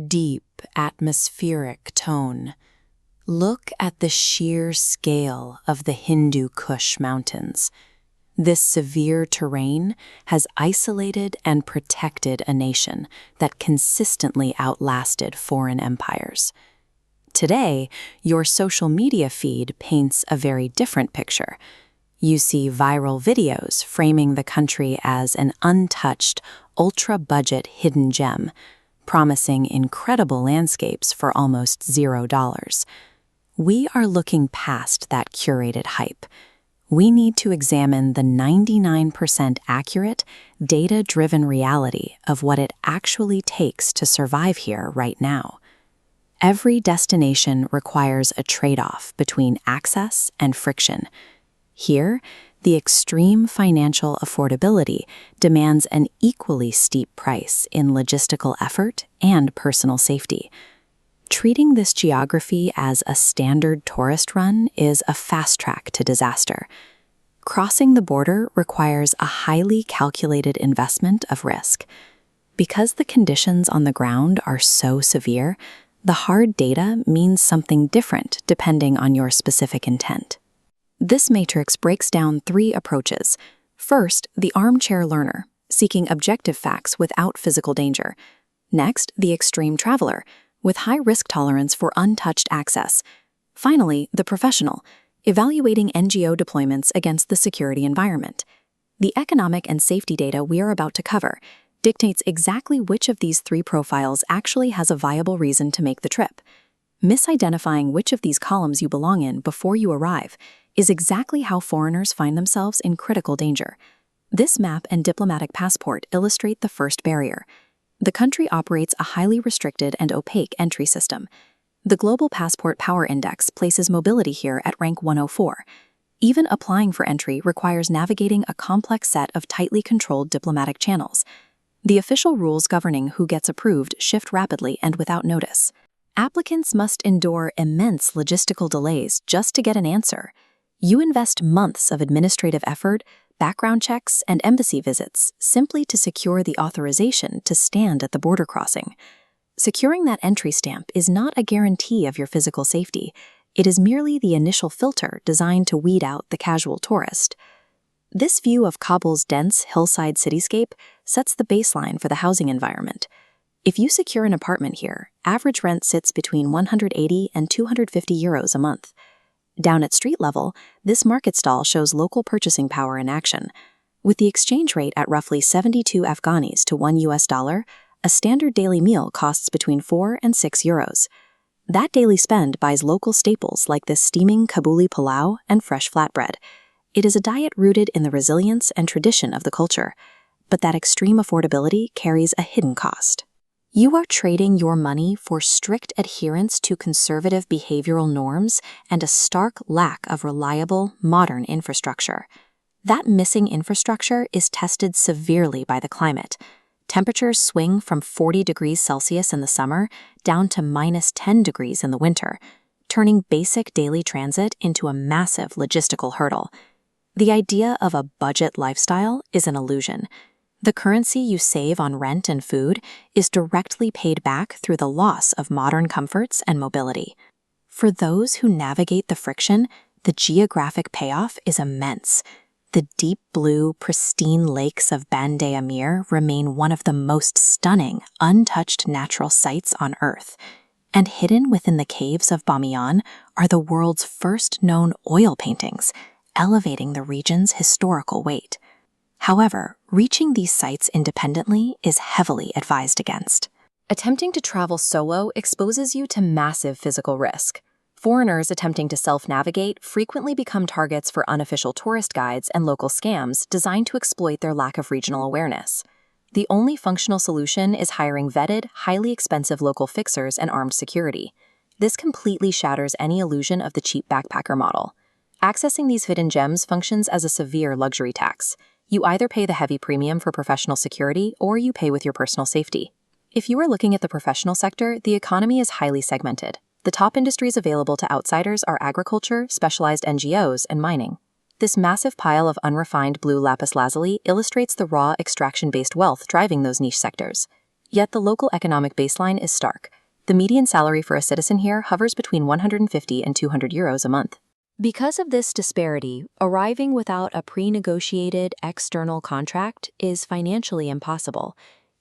deep, atmospheric tone. Look at the sheer scale of the Hindu Kush Mountains. This severe terrain has isolated and protected a nation that consistently outlasted foreign empires. Today, your social media feed paints a very different picture. You see viral videos framing the country as an untouched, ultra-budget hidden gem, promising incredible landscapes for almost $0. We are looking past that curated hype. We need to examine the 99% accurate, data-driven reality of what it actually takes to survive here right now. Every destination requires a trade-off between access and friction. Here, the extreme financial affordability demands an equally steep price in logistical effort and personal safety. Treating this geography as a standard tourist run is a fast track to disaster. Crossing the border requires a highly calculated investment of risk. Because the conditions on the ground are so severe, the hard data means something different depending on your specific intent. This matrix breaks down 3 approaches. First, the armchair learner, seeking objective facts without physical danger. Next, the extreme traveler, with high risk tolerance for untouched access. Finally, the professional, evaluating NGO deployments against the security environment. The economic and safety data we are about to cover dictates exactly which of these 3 profiles actually has a viable reason to make the trip. Misidentifying which of these columns you belong in before you arrive is exactly how foreigners find themselves in critical danger. This map and diplomatic passport illustrate the first barrier. The country operates a highly restricted and opaque entry system. The Global Passport Power Index places mobility here at rank 104. Even applying for entry requires navigating a complex set of tightly controlled diplomatic channels. The official rules governing who gets approved shift rapidly and without notice. Applicants must endure immense logistical delays just to get an answer. You invest months of administrative effort, background checks, and embassy visits simply to secure the authorization to stand at the border crossing. Securing that entry stamp is not a guarantee of your physical safety. It is merely the initial filter designed to weed out the casual tourist. This view of Kabul's dense hillside cityscape sets the baseline for the housing environment. If you secure an apartment here, average rent sits between 180 and 250 euros a month. Down at street level, this market stall shows local purchasing power in action. With the exchange rate at roughly 72 Afghanis to $1, a standard daily meal costs between 4 and 6 euros. That daily spend buys local staples like this steaming Kabuli pilau and fresh flatbread. It is a diet rooted in the resilience and tradition of the culture, but that extreme affordability carries a hidden cost. You are trading your money for strict adherence to conservative behavioral norms and a stark lack of reliable, modern infrastructure. That missing infrastructure is tested severely by the climate. Temperatures swing from 40 degrees Celsius in the summer down to -10 degrees in the winter, turning basic daily transit into a massive logistical hurdle. The idea of a budget lifestyle is an illusion. The currency you save on rent and food is directly paid back through the loss of modern comforts and mobility. For those who navigate the friction, the geographic payoff is immense. The deep blue, pristine lakes of Bande Amir remain one of the most stunning, untouched natural sights on Earth. And hidden within the caves of Bamiyan are the world's first known oil paintings, elevating the region's historical weight. However, reaching these sites independently is heavily advised against. Attempting to travel solo exposes you to massive physical risk. Foreigners attempting to self-navigate frequently become targets for unofficial tourist guides and local scams designed to exploit their lack of regional awareness. The only functional solution is hiring vetted, highly expensive local fixers and armed security. This completely shatters any illusion of the cheap backpacker model. Accessing these hidden gems functions as a severe luxury tax. You either pay the heavy premium for professional security or you pay with your personal safety. If you are looking at the professional sector, the economy is highly segmented. The top industries available to outsiders are agriculture, specialized NGOs, and mining. This massive pile of unrefined blue lapis lazuli illustrates the raw extraction-based wealth driving those niche sectors. Yet the local economic baseline is stark. The median salary for a citizen here hovers between 150 and 200 euros a month. Because of this disparity, arriving without a pre-negotiated external contract is financially impossible.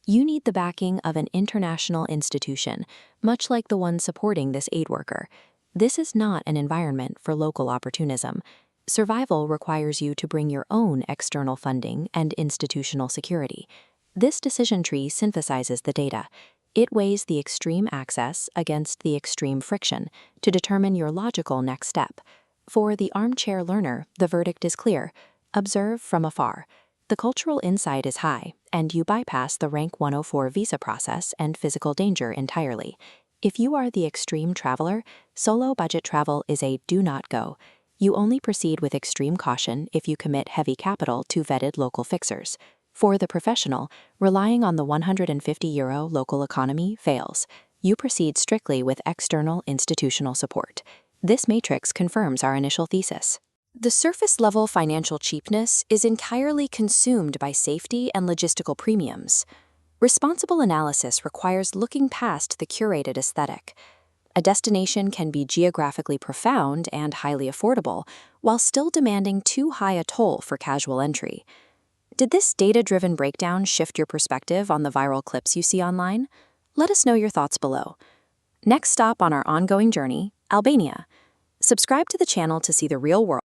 You need the backing of an international institution, much like the one supporting this aid worker. This is not an environment for local opportunism. Survival requires you to bring your own external funding and institutional security. This decision tree synthesizes the data. It weighs the extreme access against the extreme friction to determine your logical next step. For the armchair learner, the verdict is clear. Observe from afar. The cultural insight is high, and you bypass the Rank 104 visa process and physical danger entirely. If you are the extreme traveler, solo budget travel is a do not go. You only proceed with extreme caution if you commit heavy capital to vetted local fixers. For the professional, relying on the 150 euro local economy fails. You proceed strictly with external institutional support. This matrix confirms our initial thesis. The surface-level financial cheapness is entirely consumed by safety and logistical premiums. Responsible analysis requires looking past the curated aesthetic. A destination can be geographically profound and highly affordable, while still demanding too high a toll for casual entry. Did this data-driven breakdown shift your perspective on the viral clips you see online? Let us know your thoughts below. Next stop on our ongoing journey, Albania. Subscribe to the channel to see the real world.